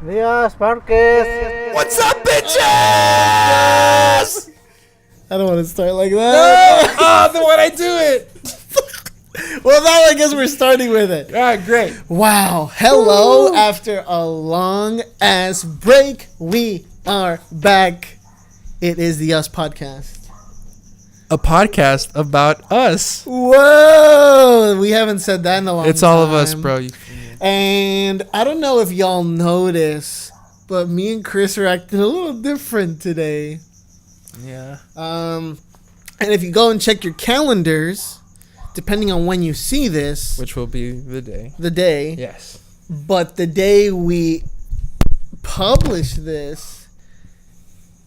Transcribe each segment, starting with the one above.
Dios, Marquez. What's up, bitches? I don't want to start like that. Oh, then why'd I do it? Well, now I guess we're starting with it. All right, great. Wow. Hello. Woo. After a long ass break, we are back. It is the Us Podcast. A podcast about us. Whoa. We haven't said that in a long time. It's all of us, bro. And I don't know if y'all notice, but me and Chris are acting a little different today. Yeah. And if you go and check your calendars, depending on when you see this, which will be the day. Yes. But the day we publish this,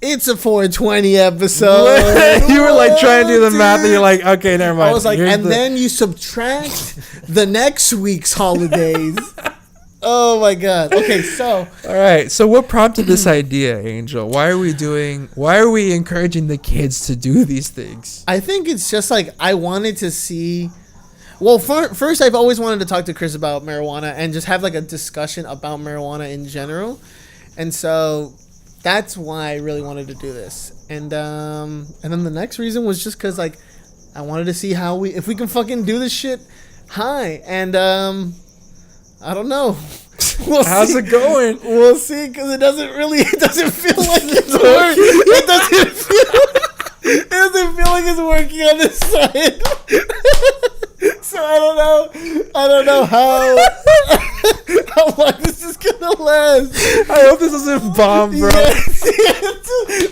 it's a 420 episode. You were like trying to do the math and you're like, okay, never mind. I was like, then you subtract the next week's holidays. Oh my God. Okay, so. All right. So what prompted this idea, Angel? Why are we encouraging the kids to do these things? I think it's just like I wanted to see. Well, first, I've always wanted to talk to Chris about marijuana and just have like a discussion about marijuana in general. And so that's why I really wanted to do this. And then the next reason was just because like I wanted to see if we can fucking do this shit high. And I don't know. How's it going? We'll see, because it doesn't feel like it's working. It doesn't feel like it's working on this side. So I don't know how long this is gonna last. I hope this doesn't bomb, bro. Yes.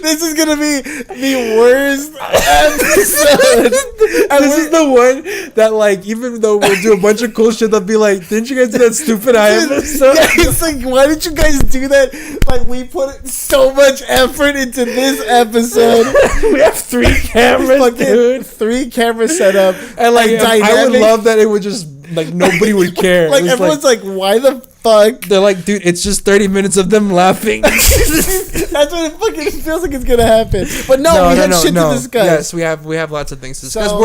This is gonna be the worst episode. This is the one that, like, even though we'll do a bunch of cool shit, they'll be like, didn't you guys do that stupid episode? Yeah, it's like, why did you guys do that? Like, we put so much effort into this episode. We have 3 cameras, dude. 3 cameras set up. And, like, I would love that it would just, like, nobody would care. Like, everyone's like, why the fuck? They're like, dude, it's just 30 minutes of them laughing. That's what it fucking feels like it's gonna happen. But we have shit to discuss. Yes, we have lots of things to discuss. So,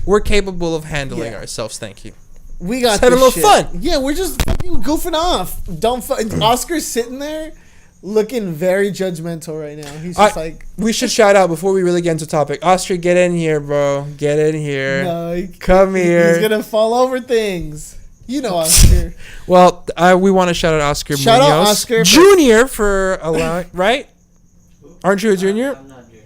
we're capable of handling ourselves. Thank you. We got having a little fun. Yeah, we're just fucking goofing off. Oscar's sitting there looking very judgmental right now. He's just like... We should shout out before we really get into the topic. Oscar, get in here, bro. Get in here. No, come here. He's gonna fall over things. You know Oscar. Well, we want to shout out Oscar Munoz. Shout out Oscar Jr. for allowing... Right? Aren't you a junior? I'm not junior.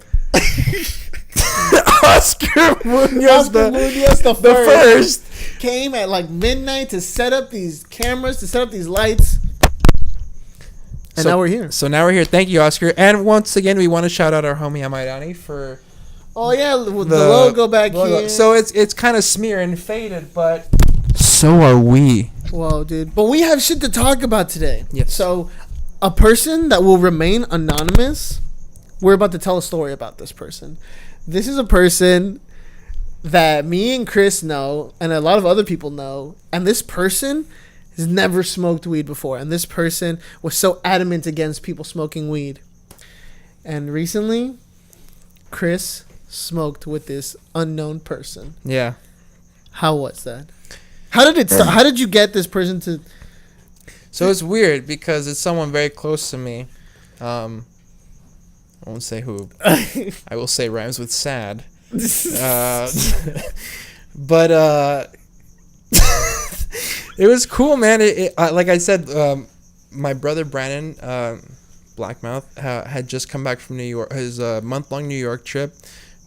Oscar Munoz, the first came at like midnight to set up these cameras, to set up these lights. And now we're here. So now we're here. Thank you, Oscar. And once again, we want to shout out our homie Amaidani for... Oh, yeah, the logo back here. So it's kind of smeared and faded, but so are we. Whoa, dude. But we have shit to talk about today. Yes. So a person that will remain anonymous, we're about to tell a story about this person. This is a person that me and Chris know, and a lot of other people know, and this person has never smoked weed before, and this person was so adamant against people smoking weed. And recently, Chris smoked with this unknown person. Yeah. How was that? How did it start? How did you get this person to... So it's weird because it's someone very close to me. I won't say who. I will say rhymes with sad. But it was cool, man. Like I said, my brother Brandon, Blackmouth, had just come back from New York, his month-long New York trip.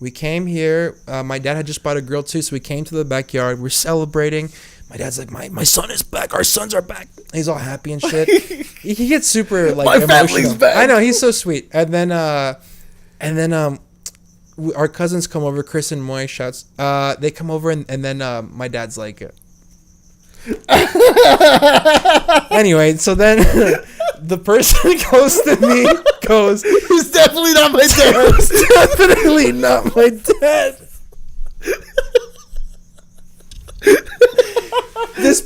We came here. My dad had just bought a grill too, so we came to the backyard. We're celebrating. My dad's like, my son is back. Our sons are back. He's all happy and shit. He gets super like my emotional. Family's back. I know, he's so sweet. And then our cousins come over. Chris and Moy shouts. They come over and then my dad's like. Anyway, so then the person close to me goes, "He's definitely not my dad. He's definitely not my dad." This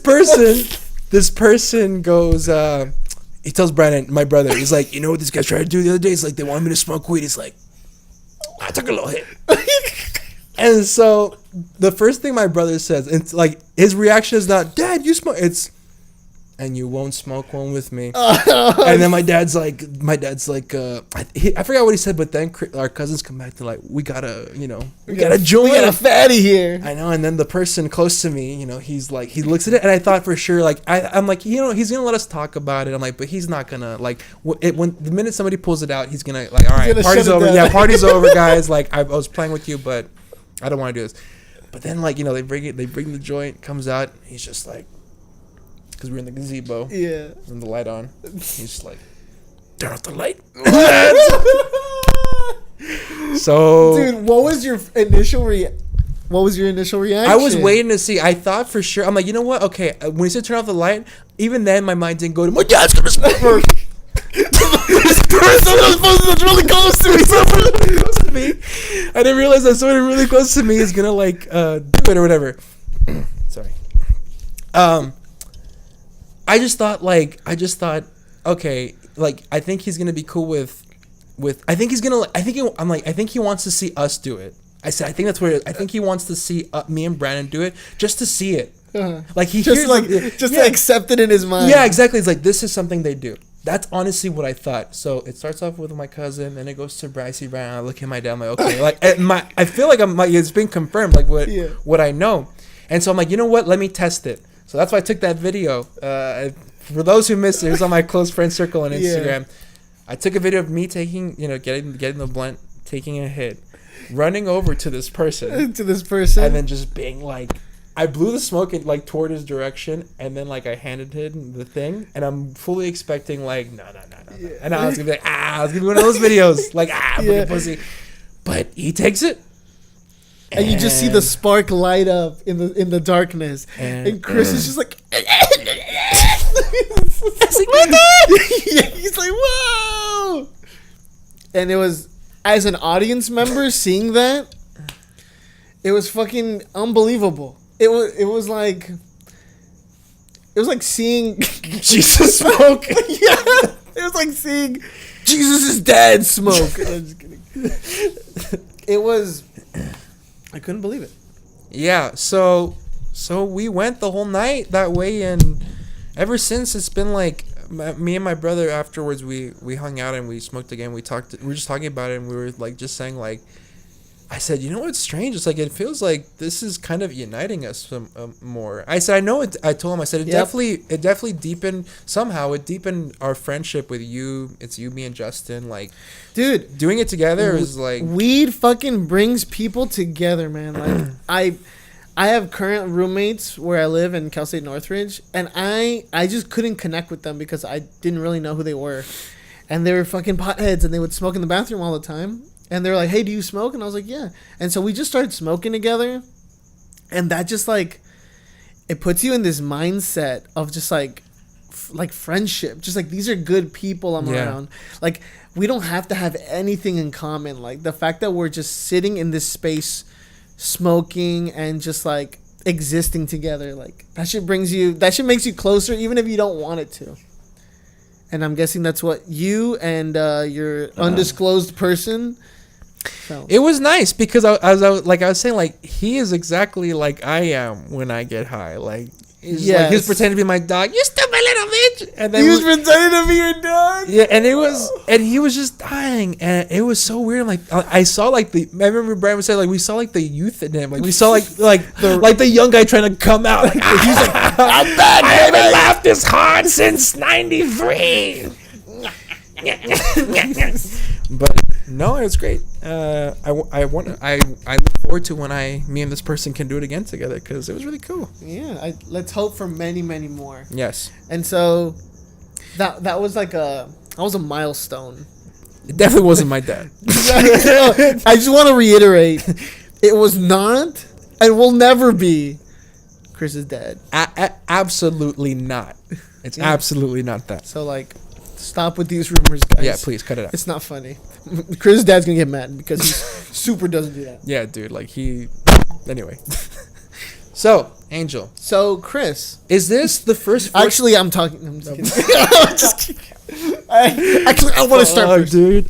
person goes, he tells Brandon, my brother, he's like, you know what this guy tried to do the other day? He's like, they wanted me to smoke weed. He's like, I took a little hit. And so the first thing my brother says, it's like, his reaction is not, Dad, you smoke. It's, and you won't smoke one with me. And then my dad's like, I forgot what he said, but then our cousins come back to like, we gotta join. We got a fatty here. I know. And then the person close to me, he's like, he looks at it, and I thought for sure, like, I'm like, he's gonna let us talk about it. I'm like, but he's not gonna like when the minute somebody pulls it out, he's gonna like, all right, party's over. Yeah, party's over, guys. Like, I was playing with you, but I don't want to do this. But then, like, they bring the joint, comes out, he's just like, because we're in the gazebo, yeah, and the light on, he's just like, turn off the light. So, dude, what was your initial reaction? I was waiting to see. I thought for sure. I'm like, you know what? Okay, when he said turn off the light, even then my mind didn't go to my dad's gonna smoke. This person that's really close to me. I didn't realize that someone really close to me is gonna like do it or whatever. Sorry. I just thought, okay, like, I think he's gonna be cool with. I think he wants to see us do it. I said, I think that's what it is. I think he wants to see me and Brandon do it, just to see it. Like, he just to accept it in his mind. Yeah, exactly. It's like, this is something they do. That's honestly what I thought. So it starts off with my cousin, then it goes to Brycey Brown. I look at my dad. I'm like, okay, like, I feel like it's been confirmed, like what I know. And so I'm like, you know what? Let me test it. So that's why I took that video. For those who missed it, it was on my close friend circle on Instagram. Yeah. I took a video of me taking, getting the blunt, taking a hit, running over to this person, and then just being like, I blew the smoke in, like, toward his direction, and then, like, I handed him the thing, and I'm fully expecting, like, no. Yeah. And I was gonna be like, I was gonna be one of those videos, like, fucking pussy. But he takes it. And you just see the spark light up in the darkness, and Chris is just like, he's like, whoa! And it was, as an audience member seeing that, it was fucking unbelievable. It was like seeing Jesus smoke. Yeah, it was like seeing Jesus' dad smoke. I'm just kidding. It was. I couldn't believe it. Yeah, so we went the whole night that way, and ever since it's been like, me and my brother afterwards, we hung out and we smoked again. We were just talking about it, and we were like just saying, like, I said, you know what's strange? It's like, it feels like this is kind of uniting us some more. I said, I know it. I told him, I said, it definitely deepened somehow. It deepened our friendship with you. It's you, me, and Justin. Like, dude, doing it together is like, weed fucking brings people together, man. Like, I have current roommates where I live in Cal State Northridge, and I just couldn't connect with them because I didn't really know who they were, and they were fucking potheads, and they would smoke in the bathroom all the time. And they were like, hey, do you smoke? And I was like, yeah. And so we just started smoking together. And that just, like, it puts you in this mindset of just, like friendship. Just, like, these are good people I'm around. Like, we don't have to have anything in common. Like, the fact that we're just sitting in this space smoking and just, like, existing together. Like, that shit makes you closer even if you don't want it to. And I'm guessing that's what you and your undisclosed person... So. It was nice because I was saying, like, he is exactly like I am when I get high. Like, he was pretending to be my dog. You stupid little bitch. And then he was pretending to be your dog. Yeah, and he was just dying, and it was so weird. Like, I saw I remember Brian was saying, like, we saw like the youth in him. Like, we saw like the young guy trying to come out. Like, he's like, I'm back. I haven't laughed this hard since '93. But no, it was great. I look forward to when me and this person can do it again together because it was really cool. Yeah, let's hope for many, many more. Yes. And so that was like a milestone. It definitely wasn't my dad. I just want to reiterate, it was not and will never be Chris's dad. Absolutely not. It's absolutely not that. So, like, stop with these rumors, guys. Yeah, please cut it out. It's not funny. Chris's dad's gonna get mad because he super doesn't do that. Yeah, dude. Like, anyway. So, Angel. So, Chris, is this the first? Actually, I'm just kidding. I'm just kidding. I want to start first, dude.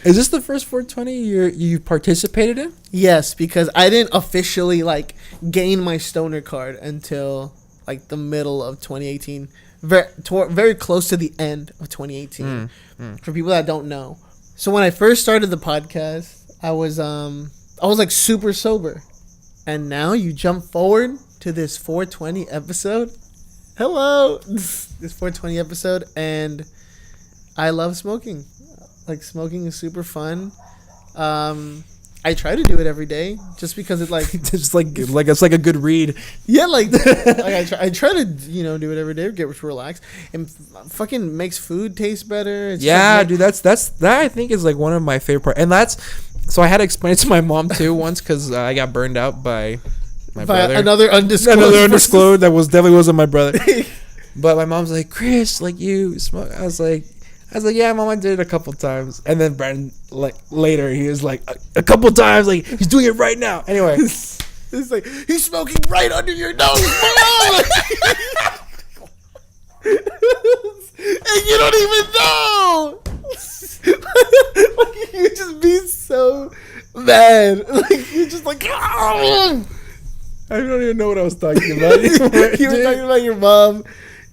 Is this the first 420 you participated in? Yes, because I didn't officially, like, gain my stoner card until like the middle of 2018, very close to the end of 2018. For people that don't know, so when I first started the podcast, I was like super sober, and now you jump forward to this 420 episode. Hello, this 420 episode, and I love smoking. Like, smoking is super fun. I try to do it every day just because it like Just like it's like a good read. yeah, like I try to do it every day, get relaxed, and fucking makes food taste better. It's Yeah, dude, that I think is like one of my favorite parts, and that's so I had to explain it to my mom too once because I got burned out by my brother. Another undisclosed that definitely wasn't my brother. But my mom's like, Chris, like, you smoke. I was like, yeah, mom, I did it a couple times. And then Brandon, like, later, he was like, a couple times, like, he's doing it right now. Anyway. It's like, he's smoking right under your nose, Mom! And you don't even know! Like, you just be so mad. Like, you're just like, oh! I don't even know what I was talking about. You were talking about your mom.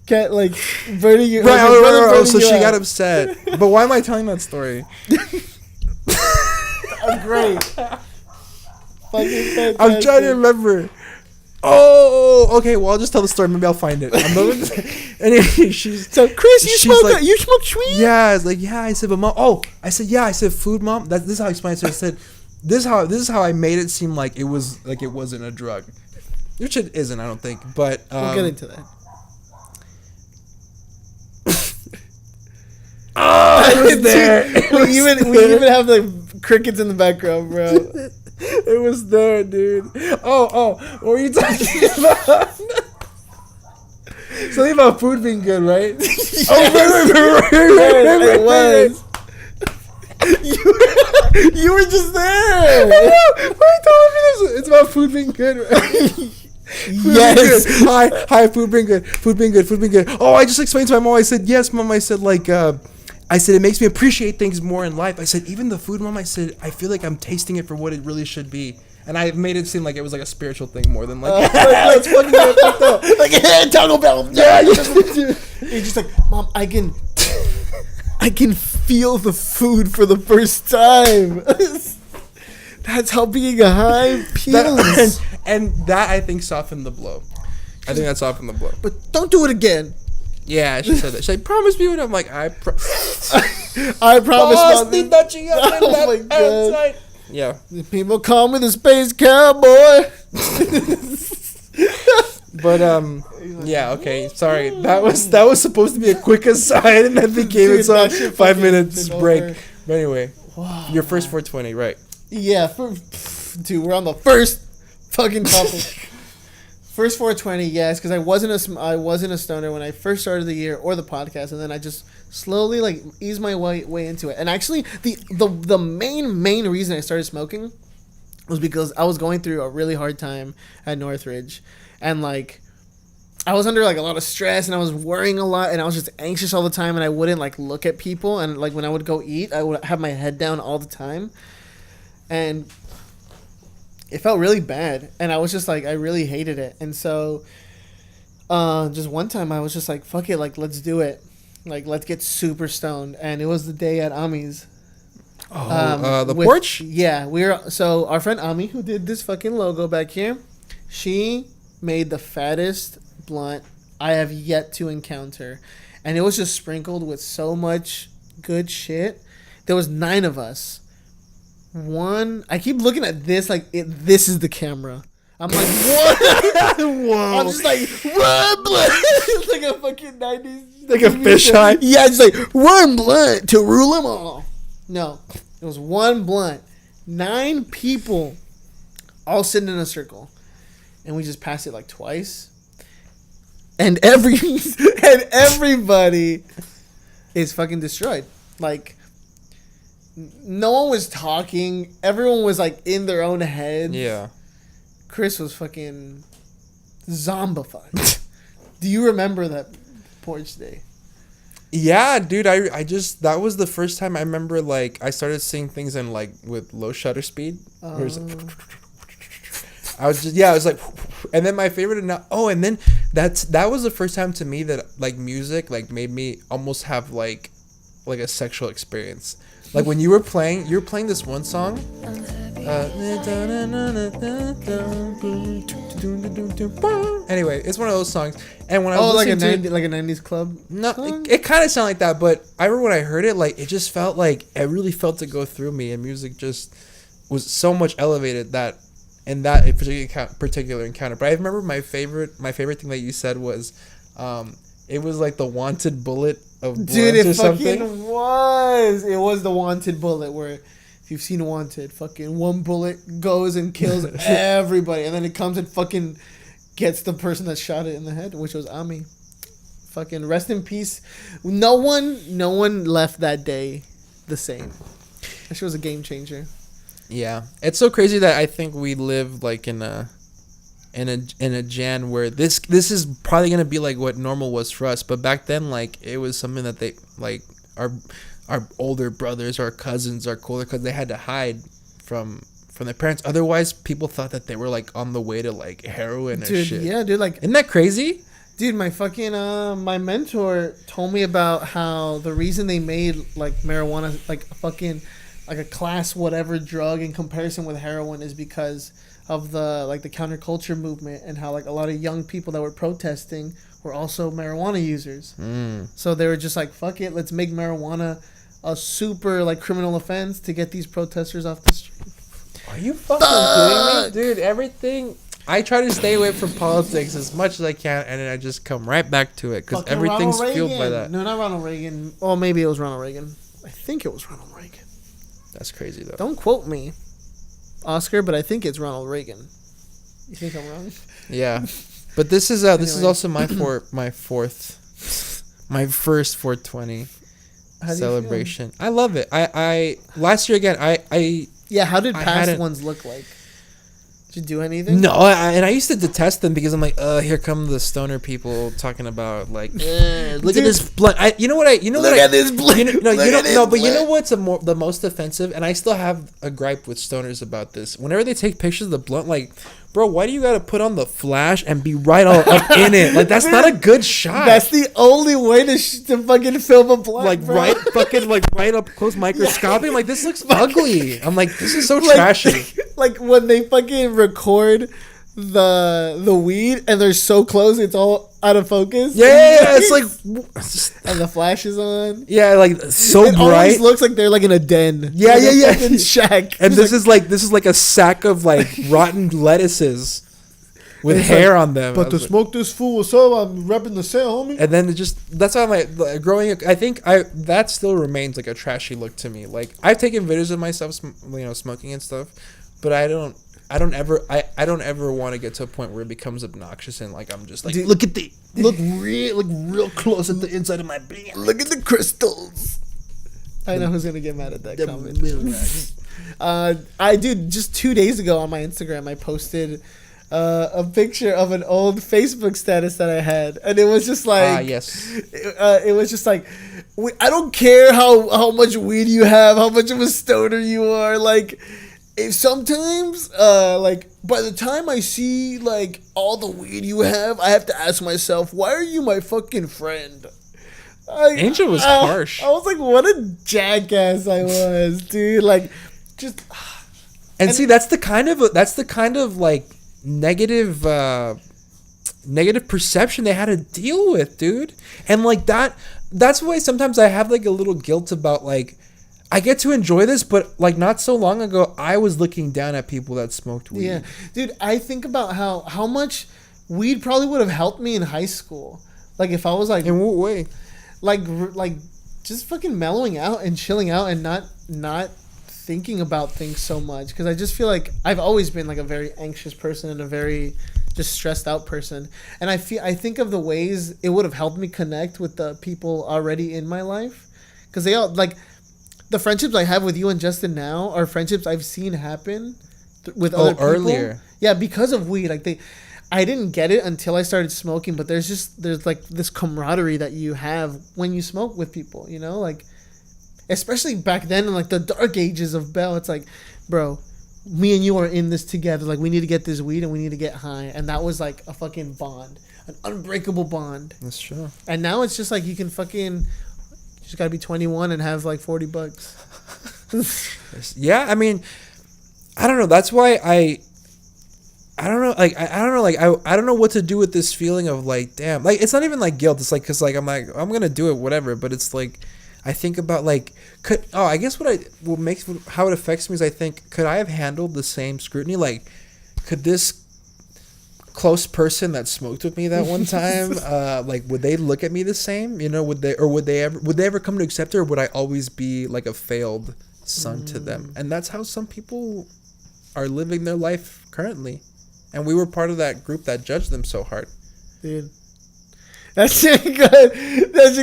Can't like burning you. Right, like, right. So she got upset. But why am I telling that story? I'm great. Fucking fantastic. I'm trying to remember. Oh, okay. Well, I'll just tell the story. Maybe I'll find it. Anyway, so Chris, you smoke like, you smoke weed? Yeah, I was like, yeah. I said, but mom. Oh, I said, yeah. I said, food, mom. This is how I explained it. So I said, this is how I made it seem like it wasn't a drug, which it isn't. I don't think. But we'll get into that. Oh, it was there. We even have the crickets in the background, bro. It was there, dude. Oh, what were you talking about? Something about food being good, right? Right. It was. You were just there. Why are you telling me this? It's about food being good, right? Yes. Hi, food being good. Food being good. Oh, I just explained to my mom. I said, yes, mom. I said, like, I said, it makes me appreciate things more in life. I said, even the food, mom, I said, I feel like I'm tasting it for what it really should be. And I made it seem like it was like a spiritual thing more than like, let's fucking get fucked up. Like, hey, Taco Bell. Yeah, you're just like, Mom, I can feel the food for the first time. That's how being a high feels. And that, I think, softened the blow. I think that softened the blow. But don't do it again. Yeah, she said that. She's like, promise me. And I'm like, I promise. Oh my God. Yeah. People call me the space cowboy. But yeah, okay. Sorry. That was supposed to be a quick aside, and that became its own 5 minutes break. Over. But anyway, wow, your first 420, right? Yeah, dude, we're on the first fucking topic. First 420, yes, because I wasn't a stoner when I first started the year or the podcast, and then I just slowly like eased my way into it. And actually, the main reason I started smoking was because I was going through a really hard time at Northridge, and like I was under like a lot of stress, and I was worrying a lot, and I was just anxious all the time, and I wouldn't like look at people, and like when I would go eat, I would have my head down all the time, and it felt really bad, and I was just like, I really hated it. And so just one time I was just like, fuck it, like let's do it, like let's get super stoned. And it was the day at Ami's. The porch? Yeah, so our friend Ami, who did this fucking logo back here, she made the fattest blunt I have yet to encounter, and it was just sprinkled with so much good shit. There was 9 of us. I keep looking at this like this is the camera. I'm like, what? Whoa. I'm just like, one blunt. It's like a fucking 90s. Like a fisheye? Yeah, it's like, one blunt to rule them all. No, it was one blunt. 9 people all sitting in a circle. And we just passed it like twice. And everybody is fucking destroyed. Like, no one was talking. Everyone was like in their own heads. Yeah. Chris was fucking zombified. Do you remember that porch day? Yeah, dude. I just, that was the first time I remember like I started seeing things in like with low shutter speed. I was like, I was like, and then my favorite. And then that was the first time to me that like music like made me almost have like a sexual experience. Like when you were playing this one song. Anyway, it's one of those songs, and when I was listening like a 90s club. No, it kind of sounded like that, but I remember when I heard it, like it just felt like it really felt to go through me, and music just was so much elevated that in that particular encounter. But I remember my favorite thing that you said was, it was like the wanted bullet of blunts. Dude, it or fucking something. was. It was the wanted bullet where, if you've seen Wanted, fucking one bullet goes and kills everybody, and then it comes and fucking gets the person that shot it in the head, which was Ami. Fucking rest in peace. No one left that day the same. That shit was a game changer. Yeah, it's so crazy that I think we live like in a gen where this is probably gonna be like what normal was for us, but back then like it was something that they like our older brothers or cousins are cooler because they had to hide from their parents. Otherwise, people thought that they were like on the way to like heroin or shit. Yeah, dude, like isn't that crazy? Dude, my fucking my mentor told me about how the reason they made like marijuana like a fucking like a class whatever drug in comparison with heroin is because of the like the counterculture movement, and how like a lot of young people that were protesting were also marijuana users. So they were just like, fuck it, let's make marijuana a super like criminal offense to get these protesters off the street. Are you fucking kidding me? Dude, everything I try to stay away from politics as much as I can, and then I just come right back to it because everything's fueled by that. No, not Ronald Reagan. Oh, maybe it was Ronald Reagan. I think it was Ronald Reagan. That's crazy though. Don't quote me, Oscar, but I think it's Ronald Reagan. You think I'm wrong? Yeah, but this is also my first 420 celebration. I love it. I last year again. Yeah. How did past ones look like? Did you do anything? No, and I used to detest them because I'm like, here come the stoner people talking about like, look at this blunt. You know what? Look at this blunt. You know what's the most offensive? And I still have a gripe with stoners about this. Whenever they take pictures of the blunt, like, bro, why do you gotta put on the flash and be right all up in it? Like, that's not a good shot. That's the only way to fucking film a blunt, like, bro. right up close microscopic. Yeah. Like, this looks ugly. I'm like, this is so trashy. Like when they fucking record the weed and they're so close it's all out of focus. Yeah, it's like and the flash is on. Yeah, like so it bright. It always looks like they're like in a den. Yeah. In shack. And this is like a sack of like rotten lettuces with hair on them. But to smoke this fool, what's up? I'm repping the sale, homie. And then that's why I'm like growing up. I think that still remains like a trashy look to me. Like I've taken videos of myself, smoking and stuff, but I don't ever want to get to a point where it becomes obnoxious and like I'm just like, dude, look real close at the inside of my brain. Look at the crystals. I know who's gonna get mad at that comment. Just 2 days ago on my Instagram, I posted a picture of an old Facebook status that I had, and it was just like, yes, it was just like, I don't care how much weed you have, how much of a stoner you are, like. If sometimes, like, by the time I see, like, all the weed you have, I have to ask myself, why are you my fucking friend? Angel was harsh. I was like, what a jackass I was, dude. Like, just... And see, that's the kind of, like, negative perception they had to deal with, dude. And, like, that's why sometimes I have, like, a little guilt about, like, I get to enjoy this, but like not so long ago, I was looking down at people that smoked weed. Yeah, dude, I think about how much weed probably would have helped me in high school. Like if I was like, in what way? Like just fucking mellowing out and chilling out and not thinking about things so much. Because I just feel like I've always been like a very anxious person and a very just stressed out person. And I think of the ways it would have helped me connect with the people already in my life, because they all like. The friendships I have with you and Justin now are friendships I've seen happen with other people. Earlier. Yeah, because of weed. Like I didn't get it until I started smoking, but there's like this camaraderie that you have when you smoke with people, you know? Like, especially back then in like the dark ages of Bell, it's like, bro, me and you are in this together. Like, we need to get this weed and we need to get high. And that was like a fucking bond. an unbreakable bond. That's true. And now it's just like you can fucking just gotta be 21 and have like $40. Yeah, I mean, I don't know. That's why I don't know. Like I don't know. Like I don't know what to do with this feeling of like, damn. Like it's not even like guilt. It's like because like I'm gonna do it, whatever. But it's like I think about like I guess what makes how it affects me is I think could I have handled the same scrutiny? Like could this close person that smoked with me that one time like would they look at me the same? You know, would they ever come to accept it, or would I always be like a failed son to them? And that's how some people are living their life currently. And we were part of that group that judged them so hard. Dude. That shit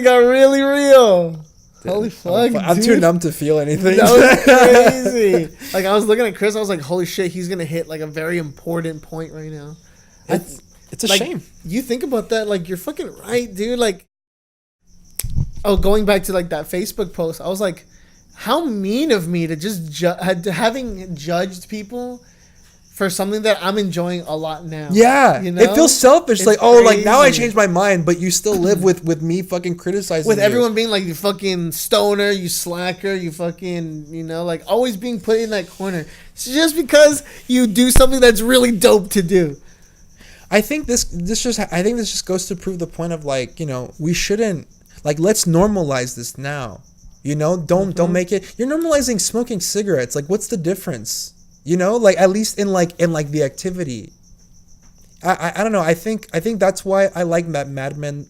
got really real. Dude, holy fuck, I'm too numb to feel anything. That was crazy. Like, I was looking at Chris, I was like, holy shit, he's going to hit, like, a very important point right now. It's a like, shame. You think about that, like, you're fucking right, dude. Like, going back to, like, that Facebook post, I was like, how mean of me to just having judged people for something that I'm enjoying a lot now. Yeah. You know? It feels selfish. It's like, crazy. Like now I changed my mind, but you still live with me fucking criticizing with you. Everyone being like, you fucking stoner, you slacker, you fucking, you know, like always being put in that corner. It's just because you do something that's really dope to do. I think this just goes to prove the point of like, you know, we shouldn't like, let's normalize this now. You know, don't make it. You're normalizing smoking cigarettes. Like, what's the difference? You know, like at least in the activity. I don't know. I think that's why I like MedMen,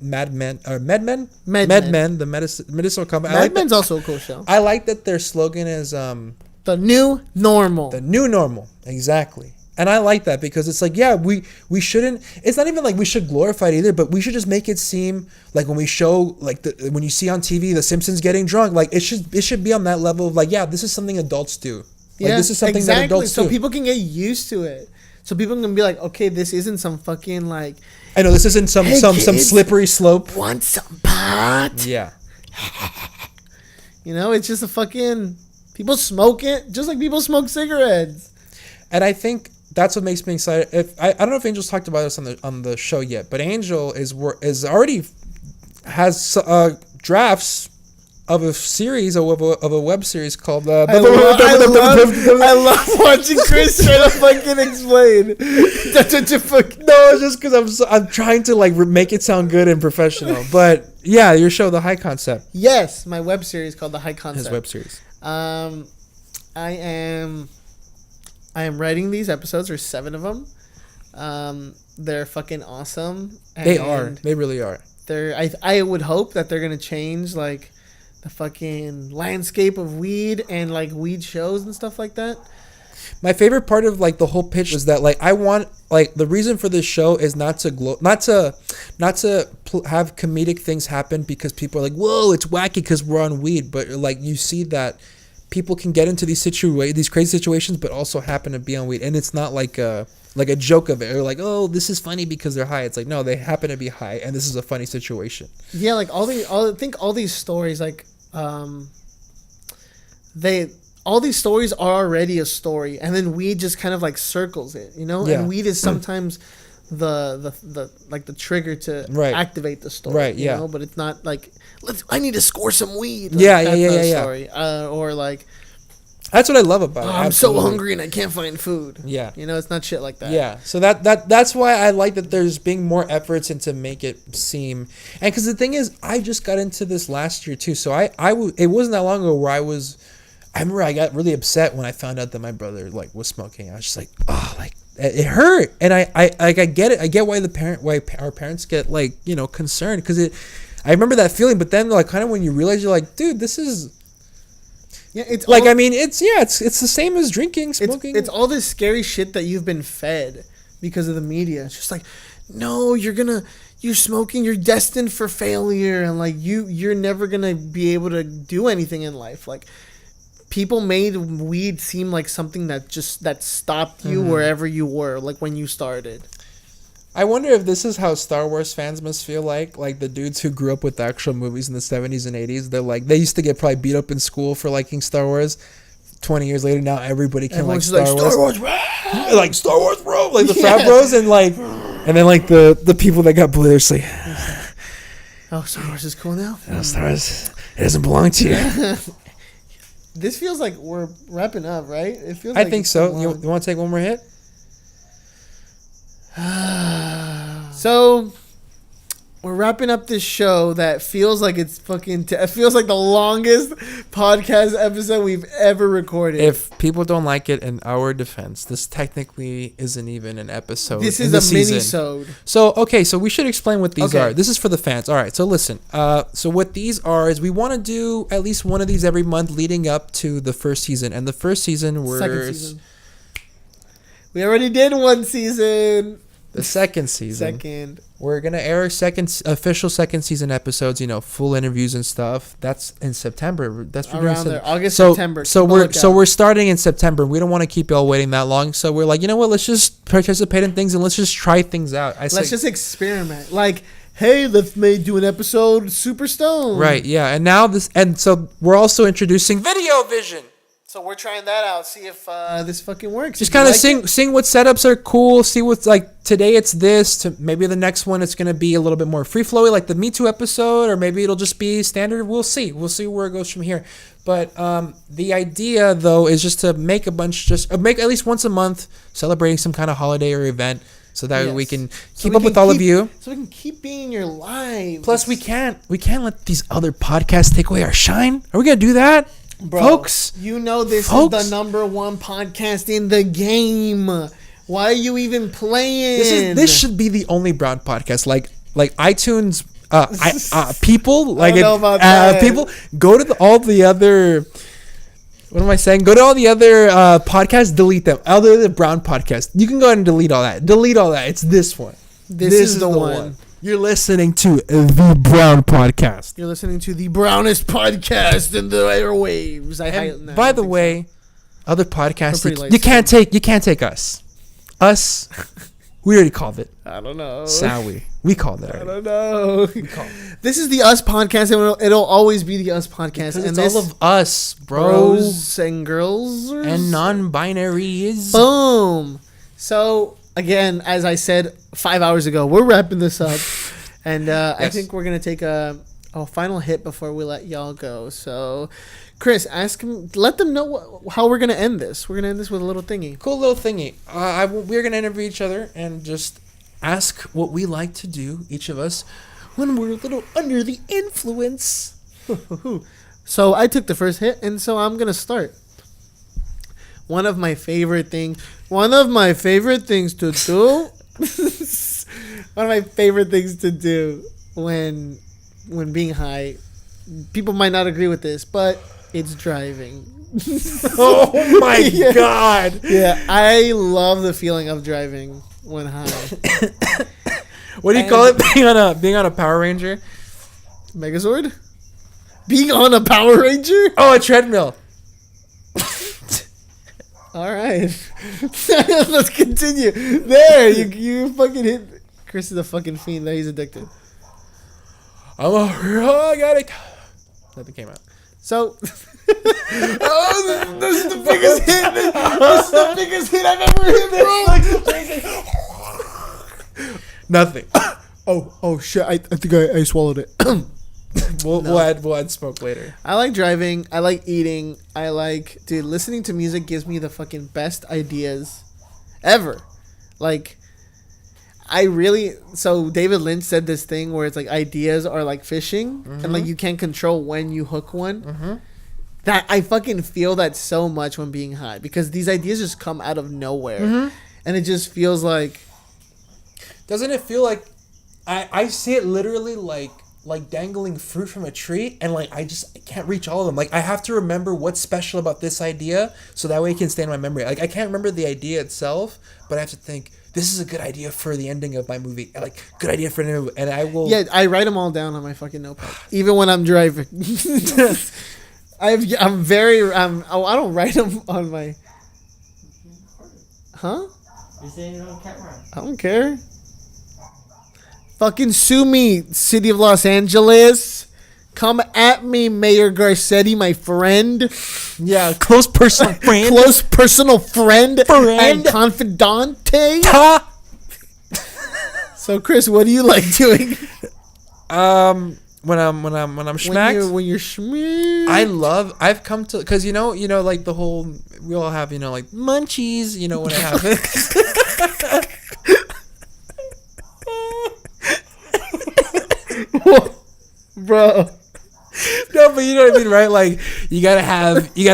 the medicinal company. MedMen's also a cool show. I like that their slogan is the new normal. The new normal, exactly. And I like that because it's like, yeah, we shouldn't. It's not even like we should glorify it either, but we should just make it seem like when we show like when you see on TV The Simpsons getting drunk, like it should be on that level of like, yeah, this is something adults do. Like, yeah, this is something that adults do. So people can get used to it. So people can be like, okay, this isn't some fucking like. I know this isn't some slippery slope. Want some pot? Yeah. You know, it's just a fucking people smoke it just like people smoke cigarettes. And I think that's what makes me excited. I don't know if Angel's talked about this on the show yet, but Angel is already has drafts of a series of a web series called I love watching Chris try to fucking explain. No, it's just because I'm trying to like make it sound good and professional. But yeah, your show, The High Concept. Yes, my web series called The High Concept. His web series. I am writing these episodes. There's 7 of them. They're fucking awesome. They are. They really are. I would hope that they're gonna change like the fucking landscape of weed and like weed shows and stuff like that. My favorite part of like the whole pitch is that like I want like the reason for this show is not to have comedic things happen because people are like, whoa, it's wacky because we're on weed, but like you see that people can get into these crazy situations, but also happen to be on weed, and it's not like a joke of it or like, oh, this is funny because they're high. It's like, no, they happen to be high, and this is a funny situation. Yeah, like all these stories, like all these stories are already a story, and then weed just kind of like circles it, you know. Yeah. And weed is sometimes the trigger to activate the story, right? Yeah, you know? But it's not like I need to score some weed. Like, yeah. Story. Or like that's what I love about it. I'm so hungry and I can't find food. Yeah, you know, it's not shit like that. Yeah, so that's why I like that there's being more efforts into make it seem, and because the thing is, I just got into this last year too, so it wasn't that long ago where I remember I got really upset when I found out that my brother like was smoking. I was just like, oh, like it hurt, and I get it. I get why our parents get like, you know, concerned because I remember that feeling, but then like kind of when you realize you're like, dude, this is. Yeah, it's like, I mean, it's the same as drinking, smoking. It's all this scary shit that you've been fed because of the media. It's just like, no, you're smoking, you're destined for failure, and like you're never gonna be able to do anything in life. Like people made weed seem like something that stopped you wherever you were, like when you started. I wonder if this is how Star Wars fans must feel like the dudes who grew up with the actual movies in the 70s and 80s. They're like, they used to get probably beat up in school for liking Star Wars. 20 years later, now everybody can like Star Wars. Star Wars, bro. Like Star Wars, bro. Like the frat bros, and like And then like the people that got bullied, they're just like, Oh, Star Wars is cool now. "Oh, Star Wars, it doesn't belong to you." This feels like we're wrapping up, right? It feels. I like think it's so. been You long. want to take one more hit? So we're wrapping up this show that feels like it's it feels like the longest podcast episode we've ever recorded. If people don't like it, in our defense, this technically isn't even an episode. This in is the a season. mini-sode. So, okay, so we should explain what these Okay. are. This is for the fans. All right, so listen. So what these are is we want to do at least one of these every month leading up to the first season. And the first season was Second season. We already did one season. the second season. Second. We're going to air official second season episodes, full interviews and stuff. That's in September. That's we're doing Around there. August, so, September. So Keep a we're lookout. we're starting in September. We don't want to keep y'all waiting that long. So we're like, you know what? Let's just participate in things and let's just try things out. Let's just experiment. Like, hey, let's do an episode Super Stone. Right, yeah. And so we're also introducing Video Vision. So we're trying that out. See if this fucking works. Just If you kind of like it- seeing what setups are cool. See what's like today. It's this. To maybe the next one it's gonna be a little bit more free flowy, like the Me Too episode, or maybe it'll just be standard. We'll see. We'll see where it goes from here. But the idea though is just to make make at least once a month, celebrating some kind of holiday or event, so that we Yes. can So keep we up with can all of you. So we can keep being in your lives. Plus, we can't let these other podcasts take away our shine. Are we gonna do that? Bro, Folks, you know this folks. is the number one podcast in the game. Why are you even playing? This should be the only brown podcast. Like iTunes people like don't know about that. people go to all the other. What am I saying? Go to all the other podcasts. Delete them. Other than brown podcast, you can go ahead and delete all that. Delete all that. It's this one. This is the one. You're listening to the Brown Podcast. You're listening to the brownest podcast in the airwaves. And by the way, other podcasts We're pretty you can't take us. Us, we already called it. I don't know. Sowie. We called it I already. don't know. Called it. This is the Us podcast, and it'll always be the Us podcast. Because And it's this all of us, bro. bros and girls And non-binaries. Boom. So again, as I said 5 hours ago, we're wrapping this up, and I Yes. think we're gonna take a final hit before we let y'all go. So, Chris, let them know how we're gonna end this. We're gonna end this with a little thingy. Cool little thingy. We're going to interview each other and just ask what we like to do, each of us, when we're a little under the influence. So I took the first hit, and so I'm gonna start. One of my favorite things to do. One of my favorite things to do when being high. People might not agree with this, but it's driving. Oh my Yeah. God. Yeah, I love the feeling of driving when high. What do you call it? Being on a Power Ranger? Megazord? Being on a Power Ranger? Oh, a treadmill. All right. Let's continue. There, you fucking hit. Chris is a fucking fiend. There, he's addicted. I got it. Nothing came out. So, this is the biggest hit. This is the biggest hit I've ever hit, bro. Nothing. Oh shit! I think I swallowed it. We'll add smoke later. I like driving. I like eating. Dude, listening to music gives me the fucking best ideas ever. Like, so David Lynch said this thing where it's like ideas are like fishing, and like you can't control when you hook one. Mm-hmm. That I fucking feel that so much when being high, because these ideas just come out of nowhere, and it just feels like. Doesn't it feel like I see it literally like dangling fruit from a tree, and like I can't reach all of them. Like I have to remember what's special about this idea so that way it can stay in my memory. Like I can't remember the idea itself, but I have to think this is a good idea for the ending of my movie. Like good idea for the movie, and I will. Yeah, I write them all down on my fucking notepad, even when I'm driving. I don't write them on my. Huh? You're saying it on camera. I don't care. Fucking sue me, City of Los Angeles. Come at me, Mayor Garcetti, my friend. Yeah, close personal friend. Close personal friend and confidante. Ha! So, Chris, what do you like doing? When I'm schmacked, when you're schmeared. I've come to, because you know like the whole, we all have, like munchies, when I have it. Bro. No, but you know what I mean, right? Like you gotta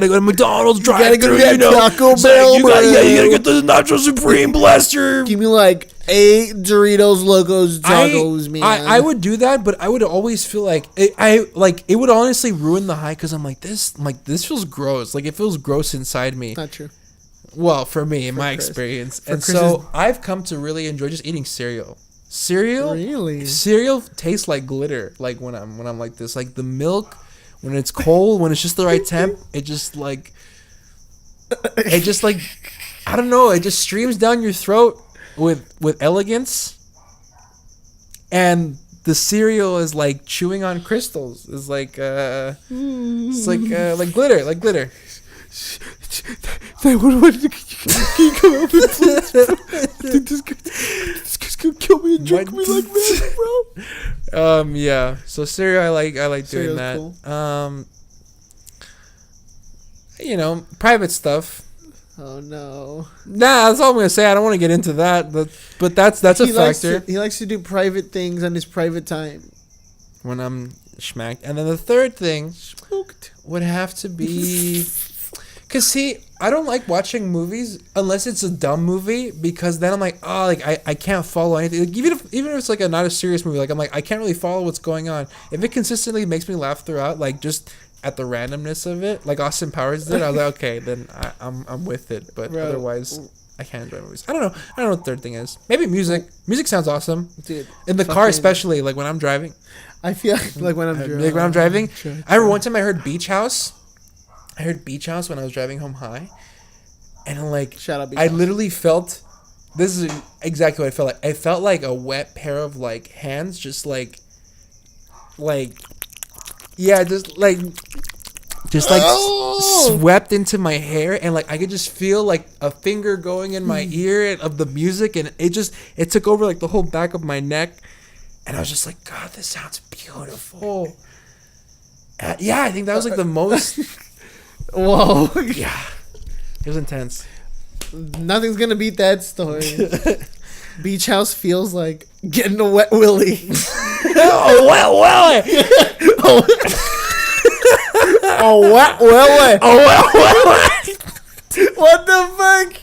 go to McDonald's drive-thru, Taco Bell, you gotta get the Nacho Supreme Blaster. Give me like 8 Doritos Locos Tacos, man. I would do that, but I would always feel like it would honestly ruin the high, because I'm like this feels gross. Like it feels gross inside me. Not true. Well, for me, in my Chris. experience, For and Chris's- so I've come to really enjoy just eating cereal. Really? Cereal tastes like glitter. Like when I'm like this, like the milk, when it's cold, when it's just the right temp, it just like I don't know, it just streams down your throat with elegance. And the cereal is like chewing on crystals. It's like like glitter. What can you come up with, please, bro? This guy's gonna kill me and drink me like this, bro. Yeah. So cereal, I like doing Cereal's that. Cool. Private stuff. Oh no. Nah, that's all I'm gonna say. I don't want to get into that, but that's a factor. He likes to do private things on his private time. When I'm schmacked. And then the third thing Smoked. would have to be, because see, I don't like watching movies unless it's a dumb movie, because then I'm like, oh, like I can't follow anything. Like, even if it's like not a serious movie, like I'm like, I can't really follow what's going on. If it consistently makes me laugh throughout, like just at the randomness of it, like Austin Powers did, I was like, okay, then I'm with it. But Bro. otherwise, I can't enjoy movies. I don't know what the third thing is. Maybe music. Music sounds awesome. Dude, In the car, especially, like when I'm driving. I feel like when I'm driving. Like when I'm driving. I remember one time I heard Beach House. I heard Beach House when I was driving home high. And like, Shout out Beach I House. literally felt, this is exactly what I felt like. I felt like a wet pair of like hands, just like yeah, just like Oh! swept into my hair, and like I could just feel like a finger going in my ear of the music, and it took over like the whole back of my neck, and I was just like, God, this sounds beautiful. Yeah, I think that was like the most. Whoa. Yeah, it was intense. Nothing's gonna beat that story. Beach House feels like getting a wet willy. Oh well. Oh, wet willy. Oh well. What the fuck?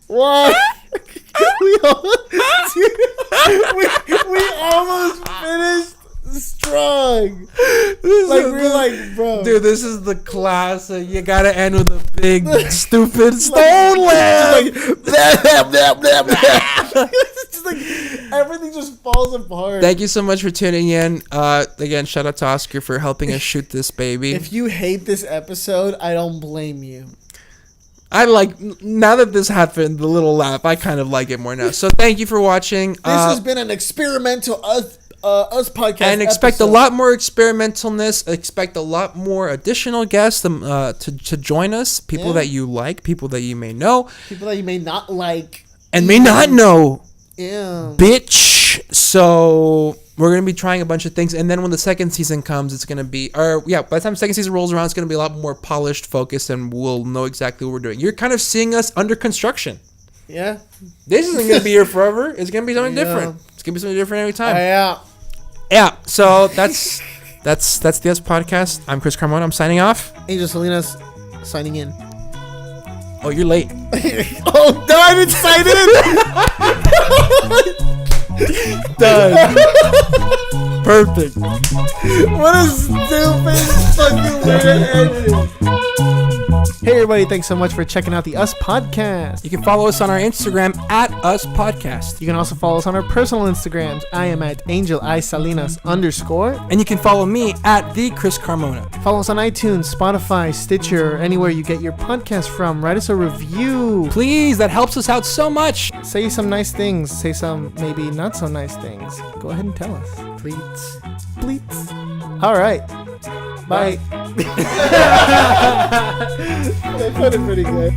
What? we almost finished strong. We're like, bro. Dude, this is the classic. You gotta end with a big, stupid stone lamp. It's like everything just falls apart. Thank you so much for tuning in. Again, shout out to Oscar for helping us shoot this baby. If you hate this episode, I don't blame you. I like, now that this happened, the little laugh, I kind of like it more now. So thank you for watching. This has been an experimental us podcast, and expect episode. a lot more experimentalness. Expect a lot more additional guests to join us. People that you like, people that you may know, people that you may not like, and may not know. Yeah, Bitch. So we're gonna be trying a bunch of things, and then when the second season comes, it's gonna be, by the time the second season rolls around, it's gonna be a lot more polished, focused, and we'll know exactly what we're doing. You're kind of seeing us under construction. Yeah, This isn't gonna be here forever. It's gonna be something different. It's gonna be something different every time. yeah. So that's the Us Podcast. I'm Chris Carmona. I'm signing off. Angel Salinas signing in. Oh, you're late. Oh no, I didn't sign in. Done. Perfect. What a stupid fucking way to end it. Hey everybody, thanks so much for checking out the Us Podcast. You can follow us on our Instagram at Us Podcast. You can also follow us on our personal Instagrams. I am at AngelISalinas_. And you can follow me at the Chris Carmona. Follow us on iTunes, Spotify, Stitcher, anywhere you get your podcast from. Write us a review. Please, that helps us out so much. Say some nice things. Say some maybe not so nice things. Go ahead and tell us. Please. Please. All right. Bye. They put it pretty good.